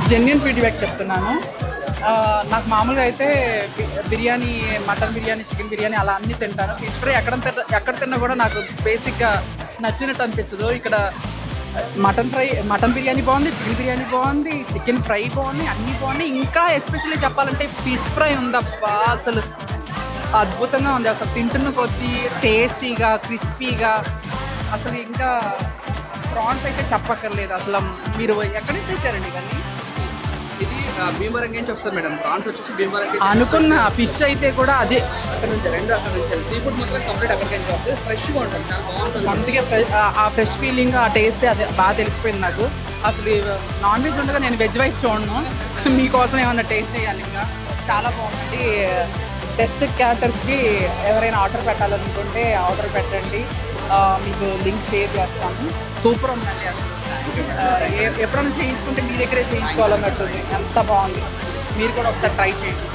Genuine feedback చెప్తున్నాను. నాకు మామూలుగా అయితే బిర్యానీ, మటన్ బిర్యానీ, చికెన్ బిర్యానీ అలా అన్నీ తింటాను. ఫిష్ ఫ్రై ఎక్కడ తిన్నా కూడా నాకు బేసిక్గా నచ్చినట్టు అనిపించదు. ఇక్కడ మటన్ బిర్యానీ బాగుంది, చికెన్ బిర్యానీ బాగుంది, చికెన్ ఫ్రై బాగుంది, అన్నీ బాగున్నాయి. ఇంకా ఎస్పెషల్లీ చెప్పాలంటే ఫిష్ ఫ్రై ఉందబ్బా, అసలు అద్భుతంగా ఉంది. అసలు తింటున్న కొద్దీ టేస్టీగా, క్రిస్పీగా, అసలు ఇంకా ప్రాన్స్ అయితే చెప్పక్కర్లేదు. అసలు మీరు ఎక్కడి నుంచి తెచ్చారండి ఇవన్నీ? ఇది భీమవరం నుంచి వస్తుంది మేడం. ప్రాన్స్ వచ్చేసి భీమవరం నుంచి అనుకున్న ఫిష్ అయితే కూడా అదే అక్కడ నుంచి, రెండు అక్కడ నుంచి. సీ ఫుడ్ మాత్రం కంప్లీట్ అక్కడికి నుంచి వస్తుంది. ఫ్రెష్గా ఉంటుంది, చాలా బాగుంటుంది. అందుకే ఆ ఫ్రెష్ ఫీలింగ్, ఆ టేస్ట్ అదే బాగా తెలిసిపోయింది నాకు. అసలు నాన్ వెజ్ ఉండగా నేను వెజ్ వైపు చూడను. మీకోసం ఏమన్నా టేస్ట్ చేయాలి. ఇంకా చాలా బాగుంది. టెస్ట్ క్యారెక్టర్స్కి ఎవరైనా ఆర్డర్ పెట్టాలనుకుంటే ఆర్డర్ పెట్టండి, మీకు లింక్ షేర్ చేస్తాను. సూపర్ ఉందండి అసలు. ఎప్పుడైనా చేయించుకుంటే మీ దగ్గరే చేయించుకోవాలన్నట్టుంది. ఎంత బాగుంది. మీరు కూడా ఒకసారి ట్రై చేయండి.